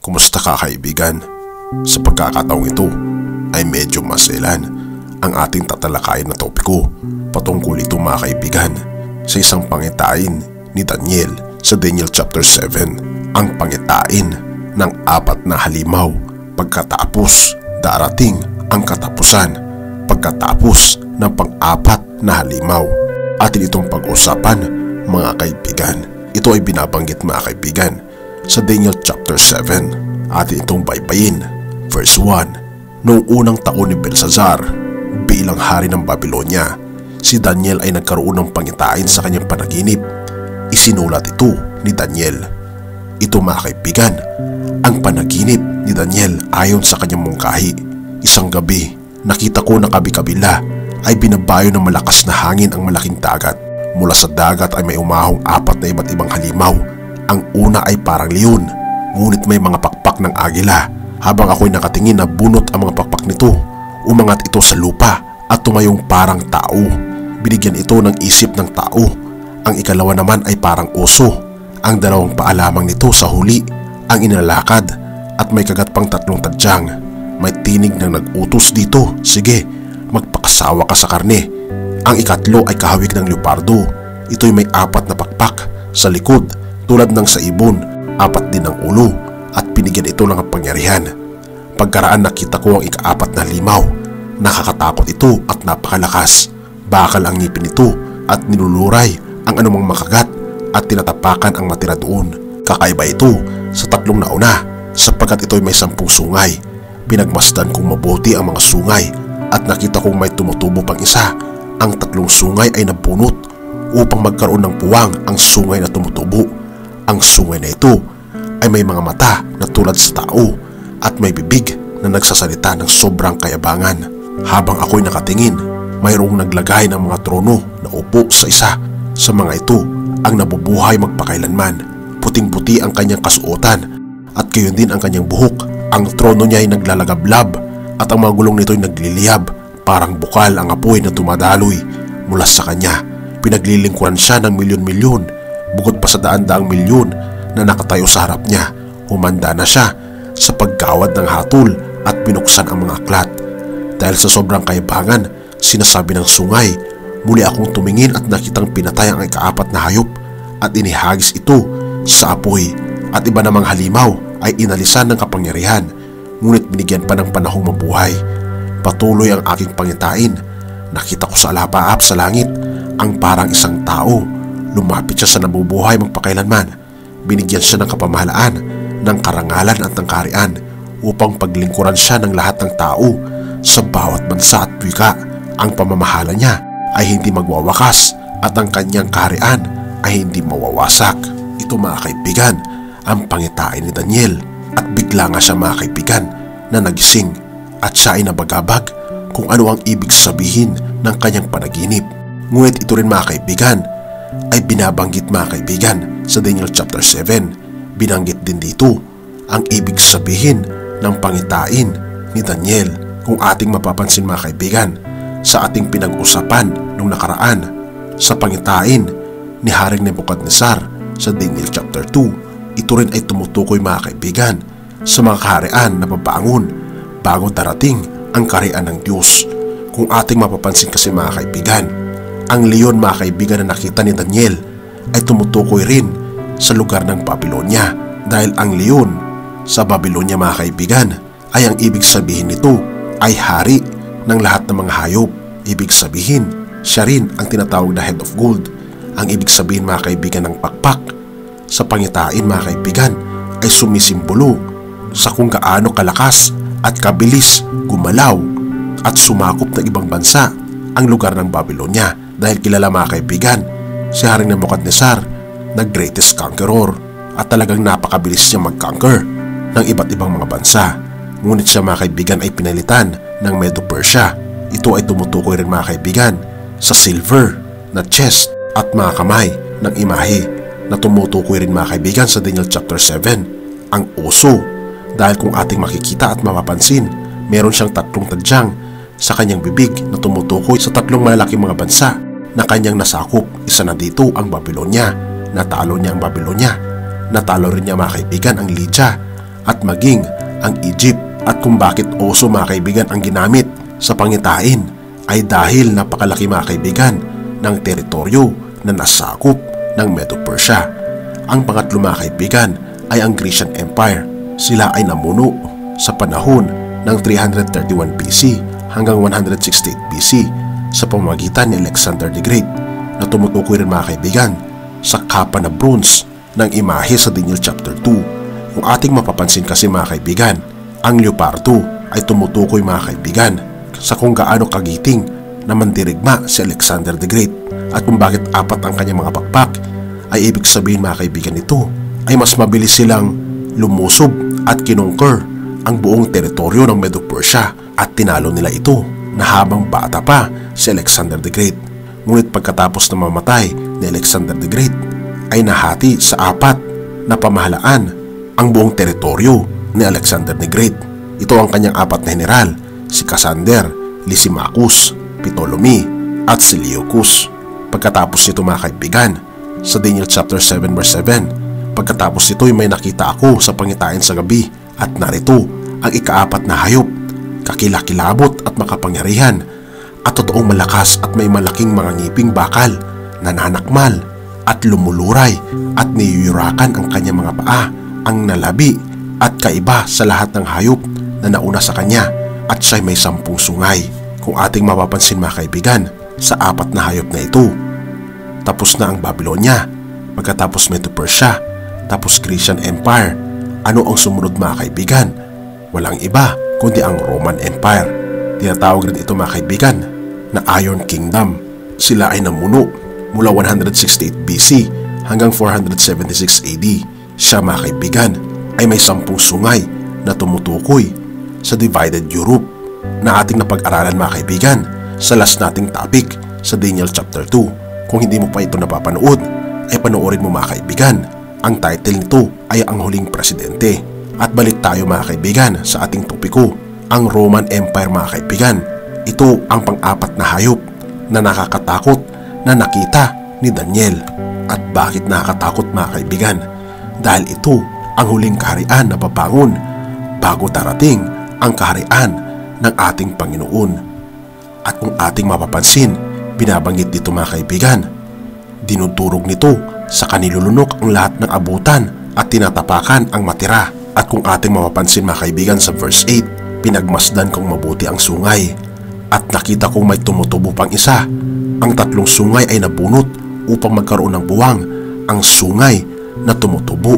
Kumusta ka kaibigan? Sa pagkakataong ito ay medyo maselan ang ating tatalakayin na topiko patungkol ito mga kaibigan sa isang pangitain ni Daniel sa Daniel chapter 7. Ang pangitain ng 4 na halimaw, pagkatapos darating ang katapusan pagkatapos ng pang-4 na halimaw. Atin itong pag-usapan mga kaibigan. Ito ay binabanggit mga kaibigan sa Daniel chapter 7. Atin itong baybayin. Verse 1. Noong unang taon ni Belshazzar bilang hari ng Babylonia, si Daniel ay nagkaroon ng pangitain sa kanyang panaginip. Isinulat ito ni Daniel. Ito mga kaibigan, ang panaginip ni Daniel ayon sa kanyang mungkahi. Isang gabi, nakita ko na kabi-kabila ay binabayo ng malakas na hangin ang malaking dagat. Mula sa dagat ay may umahong 4 na iba't ibang halimaw. Ang una ay parang leon, ngunit may mga pakpak ng agila. Habang ako'y nakatingin na bunot ang mga pakpak nito, umangat ito sa lupa at tumayong parang tao. Binigyan ito ng isip ng tao. Ang ikalawa naman ay parang oso. Ang dalawang paa lamang nito sa huli ang inalakad at may kagat pang 3 tadyang. May tinig na nag-utos dito, sige, magpakasawa ka sa karne. Ang ikatlo ay kahawig ng leopardo. Ito'y may 4 na pakpak sa likod tulad ng sa ibon, 4 din ang ulo at binigyan ito ng kapangyarihan. Pagkaraan nakita ko ang ika-4 na halimaw. Nakakatakot ito at napakalakas. Bakal ang ngipin nito at niluluray ang anumang makagat at tinatapakan ang matira doon. Kakaiba ito sa 3 nauna sapagkat ito'y may 10 sungay. Pinagmasdan kong mabuti ang mga sungay at nakita kong may tumutubo pang isa. Ang 3 sungay ay nabunot upang magkaroon ng puwang ang sungay na tumutubo. Ang sungay na ito ay may mga mata na tulad sa tao at may bibig na nagsasalita ng sobrang kayabangan. Habang ako'y nakatingin, mayroong naglagay ng mga trono na upo sa isa. Sa mga ito ang nabubuhay magpakailanman. Puting-puti ang kanyang kasuotan at gayon din ang kanyang buhok. Ang trono niya ay naglalagablab at ang mga gulong nito ay nagliliyab. Parang bukal ang apoy na dumadaloy mula sa kanya. Pinaglilingkuran siya ng milyon-milyon, bukod pa sa daan-daang milyon na nakatayo sa harap niya. Humanda na siya sa pagkawad ng hatol at binuksan ang mga aklat. Dahil sa sobrang kayabangan, sinasabi ng sungay, muli akong tumingin at nakitang pinatay ang ika-4 na hayop at inihagis ito sa apoy. At iba namang halimaw ay inalisan ng kapangyarihan, ngunit binigyan pa ng panahong mabuhay. Patuloy ang aking pangitain. Nakita ko sa alapaap sa langit ang parang isang tao. Lumapit siya sa nabubuhay magpakailanman. Binigyan siya ng kapamahalaan, ng karangalan at ng kaharian upang paglingkuran siya ng lahat ng tao sa bawat bansa at wika. Ang pamamahala niya ay hindi magwawakas at ang kanyang kaharian ay hindi mawawasak. Ito mga kaibigan, ang pangitain ni Daniel. At bigla nga siya mga kaibigan na nagising at siya ay nabagabag kung ano ang ibig sabihin ng kanyang panaginip. Ngunit ito rin mga kaibigan ay binabanggit mga kaibigan sa Daniel chapter 7. Binanggit din dito ang ibig sabihin ng pangitain ni Daniel. Kung ating mapapansin mga kaibigan sa ating pinag-usapan nung nakaraan sa pangitain ni Haring Nebuchadnezzar sa Daniel chapter 2, ito rin ay tumutukoy mga kaibigan sa mga kaharian na babangon bago darating ang kaharian ng Diyos. Kung ating mapapansin kasi mga kaibigan, ang leon mga kaibigan na nakita ni Daniel ay tumutukoy rin sa lugar ng Babylonia. Dahil ang leon sa Babylonia mga kaibigan ay ang ibig sabihin nito ay hari ng lahat ng mga hayop. Ibig sabihin, siya rin ang tinatawag na head of gold. Ang ibig sabihin mga kaibigan ng pakpak sa pangitain mga kaibigan ay sumisimbolo sa kung gaano kalakas at kabilis gumalaw at sumakop ng ibang bansa ang lugar ng Babylonia. Dahil kilala mga kaibigan si Haring Nebuchadnezzar na greatest conqueror at talagang napakabilis niya mag-conquer ng iba't ibang mga bansa. Ngunit siya mga kaibigan ay pinalitan ng Medo-Persia. Ito ay tumutukoy rin mga kaibigan sa silver na chest at mga kamay ng imahe na tumutukoy rin mga kaibigan sa Daniel chapter 7, ang oso. Dahil kung ating makikita at mapapansin, meron siyang 3 tadyang sa kanyang bibig na tumutukoy sa 3 malalaking mga bansa na kanyang nasakop. Isa na dito ang Babylonia. Natalo niya ang Babylonia. Natalo rin niya mga kaibigan ang Lydia at maging ang Egypt. At kung bakit oso mga kaibigan ang ginamit sa pangitain ay dahil napakalaki mga kaibigan ng teritoryo na nasakop ng Medo-Persia. Ang pangatlo mga kaibigan ay ang Grecian Empire. Sila ay namuno sa panahon ng 331 BC hanggang 168 BC sa pamamagitan ni Alexander the Great na tumutukoy rin mga kaibigan sa kapa na bronze ng imahe sa Daniel chapter 2. Kung ating mapapansin kasi mga kaibigan, ang leopardo ay tumutukoy mga kaibigan sa kung gaano kagiting na mandirigma si Alexander the Great at kung bakit apat ang kanyang mga pakpak ay ibig sabihin mga kaibigan nito ay mas mabilis silang lumusob at kinungker ang buong teritoryo ng Medo-Persia at tinalo nila ito na habang bata pa si Alexander the Great. Ngunit pagkatapos na mamatay ni Alexander the Great ay nahati sa apat na pamahalaan ang buong teritoryo ni Alexander the Great. Ito ang kanyang apat na general, si Cassander, Lysimachus, Ptolemy at Seleucus. Pagkatapos nito mga kaibigan, sa Daniel chapter 7 verse 7, pagkatapos nito ay may nakita ako sa pangitain sa gabi at narito ang ikaapat na hayop, kakilakilabot at makapangyarihan at totoong malakas at may malaking mga ngiping bakal, nananakmal at lumuluray at niyuyurakan ang kanyang mga paa, ang nalabi at kaiba sa lahat ng hayop na nauna sa kanya at siya'y may 10 sungay. Kung ating mapapansin mga kaibigan, sa apat na hayop na ito, tapos na ang Babylonia, pagkatapos Medo-Persia, tapos Grecian Empire. Ano ang sumunod mga kaibigan? Walang iba kundi ang Roman Empire. Tinatawag rin ito mga kaibigan na Iron Kingdom. Sila ay namuno mula 168 BC hanggang 476 AD. Siya mga kaibigan ay may 10 sungay na tumutukoy sa divided Europe na ating napag-aralan mga kaibigan sa last nating topic sa Daniel chapter 2. Kung hindi mo pa ito napapanood, ay panoorin mo mga kaibigan. Ang title nito ay Ang Huling Presidente. At balik tayo mga kaibigan sa ating topiko, ang Roman Empire mga kaibigan. Ito ang pang-apat na hayop na nakakatakot na nakita ni Daniel. At bakit nakakatakot mga kaibigan? Dahil ito ang huling kaharian na babangon bago darating ang kaharian ng ating Panginoon. At kung ating mapapansin, binabanggit dito mga kaibigan, dinudurog nito sa kanilulunok ang lahat ng abutan at tinatapakan ang matira. At kung ating mapapansin mga kaibigan sa verse 8, pinagmasdan kong mabuti ang sungay at nakita kong may tumutubo pang isa. Ang 3 sungay ay nabunot upang magkaroon ng buwang ang sungay na tumutubo.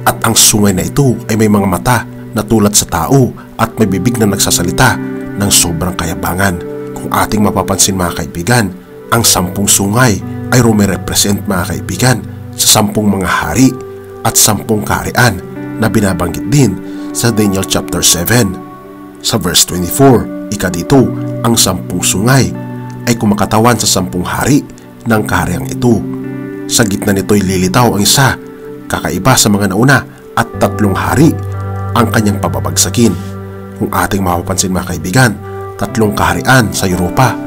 At ang sungay na ito ay may mga mata na tulad sa tao at may bibig na nagsasalita ng sobrang kayabangan. Kung ating mapapansin mga kaibigan, ang 10 sungay ay rumirepresent mga kaibigan sa 10 mga hari at 10 kaharian na binabanggit din sa Daniel chapter 7. Sa verse 24, dito, ang 10 sungay ay kumakatawan sa 10 hari ng kahariang ito. Sa gitna nito'y lilitaw ang isa, kakaiba sa mga nauna, at 3 hari ang kanyang pababagsakin. Kung ating mapapansin mga kaibigan, 3 kaharian sa Europa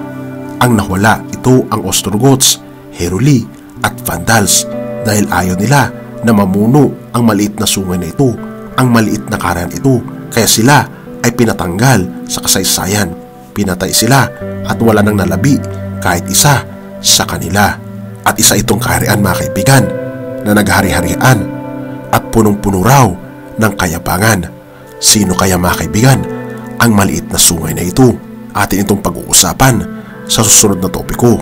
ang nawala. Ito ang Ostrogoths, Heruli at Vandals dahil ayaw nila na mamuno ang maliit na sungay na ito, ang maliit na kaharian ito, kaya sila ay pinatanggal sa kasaysayan. Pinatay sila at wala nang nalabi kahit isa sa kanila. At isa itong kaharian mga kaibigan na naghari-harian at punong-puno raw ng kayabangan. Sino kaya mga kaibigan ang maliit na sungay na ito? Atin itong pag-uusapan sa susunod na topiko.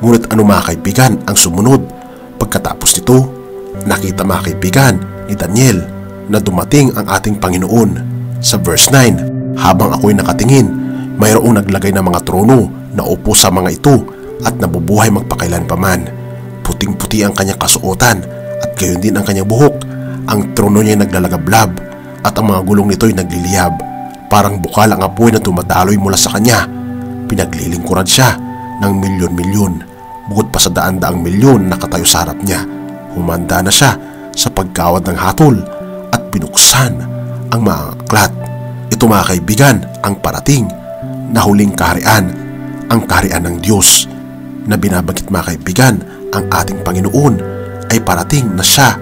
Ngunit ano mga kaibigan ang sumunod pagkatapos nito? Nakita mga kaibigan ni Daniel na dumating ang ating Panginoon. Sa verse 9, habang ako'y nakatingin, mayroong naglagay ng mga trono na upo sa mga ito at nabubuhay magpakailanpaman. Puting-puti ang kanyang kasuotan at gayon din ang kanyang buhok. Ang trono niya ay naglalagablab at ang mga gulong nito'y nagliliyab. Parang bukal ang apoy na tumataloy mula sa kanya. Pinaglilingkuran siya ng milyon-milyon. Bukod pa sa daan-daang milyon na nakatayo sa harap niya, humanda na siya sa pagkawad ng hatol at binuksan ang mga aklat. Ito mga kaibigan ang parating na huling kaharian, ang kaharian ng Diyos na binabanggit mga kaibigan. Ang ating Panginoon ay parating na siya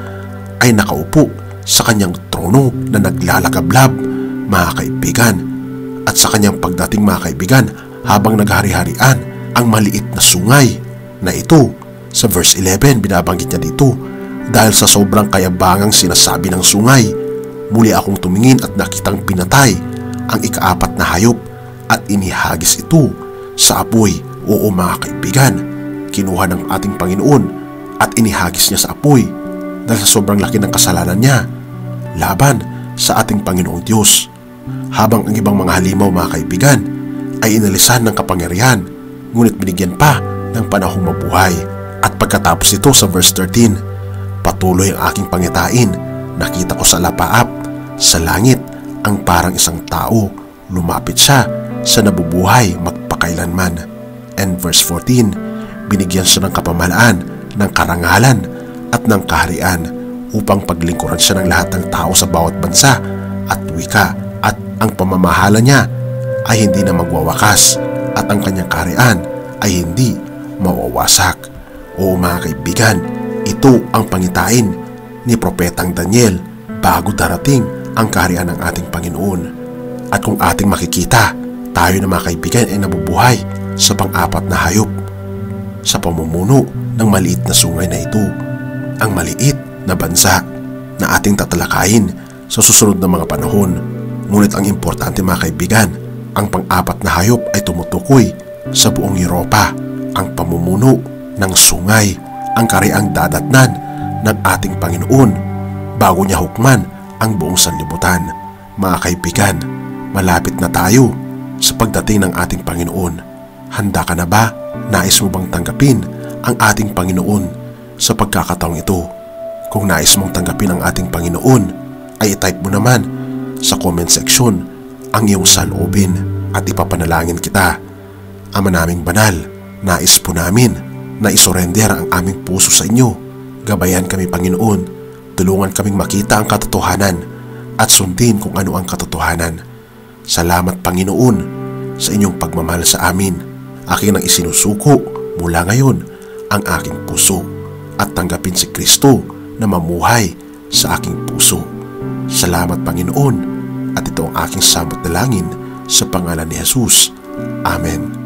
ay nakaupo sa kanyang trono trono na naglalagablab, mga kaibigan. At sa kanyang pagdating, mga kaibigan, habang naghari-harian ang maliit na sungay na ito, sa verse 11 binabanggit niya dito, dahil sa sobrang kayabangang sinasabi ng sungay, muli akong tumingin at nakitang pinatay ang ikaapat na hayop at inihagis ito sa apoy. Oo mga kaibigan, kinuha ng ating Panginoon at inihagis niya sa apoy dahil sa sobrang laki ng kasalanan niya laban sa ating Panginoong Diyos. Habang ang ibang mga halimaw, mga kaibigan, ay inalisan ng kapangyarihan, ngunit binigyan pa ng panahong mabuhay. At pagkatapos ito sa verse 13, patuloy ang aking pangitain, nakita ko sa lapaap sa langit ang parang isang tao, lumapit siya sa nabubuhay magpakailanman. And verse 14, binigyan siya ng kapamahalaan, ng karangalan at ng kaharian upang paglingkuran siya ng lahat ng tao sa bawat bansa at wika, at ang pamamahala niya ay hindi na magwawakas at ang kanyang kaharian ay hindi mawawasak. Oo mga kaibigan, ito ang pangitain ni Propetang Daniel bago darating ang kaharian ng ating Panginoon. At kung ating makikita, tayo na mga kaibigan ay nabubuhay sa pang-apat na hayop sa pamumuno ng maliit na sungay na ito, ang maliit na bansa na ating tatalakayin sa susunod na mga panahon. Ngunit ang importante mga kaibigan, ang pang-apat na hayop ay tumutukoy sa buong Europa, ang pamumuno ng sungay, ang kahariang dadatnan ng ating Panginoon bago niya hukman ang buong sanlibutan. Mga kaibigan, malapit na tayo sa pagdating ng ating Panginoon. Handa ka na ba? Nais mo bang tanggapin ang ating Panginoon sa pagkakataong ito? Kung nais mong tanggapin ang ating Panginoon, ay i-type mo naman sa comment section ang iyong saloobin at ipapanalangin kita. Ama naming banal, nais po namin na isurrender ang aming puso sa inyo. Gabayan kami Panginoon, tulungan kaming makita ang katotohanan at sundin kung ano ang katotohanan. Salamat Panginoon sa inyong pagmamahal sa amin. Aking nang isinusuko mula ngayon ang aking puso at tanggapin si Kristo na mamuhay sa aking puso. Salamat Panginoon, at ito ang aking samot dalangin sa pangalan ni Jesus. Amen.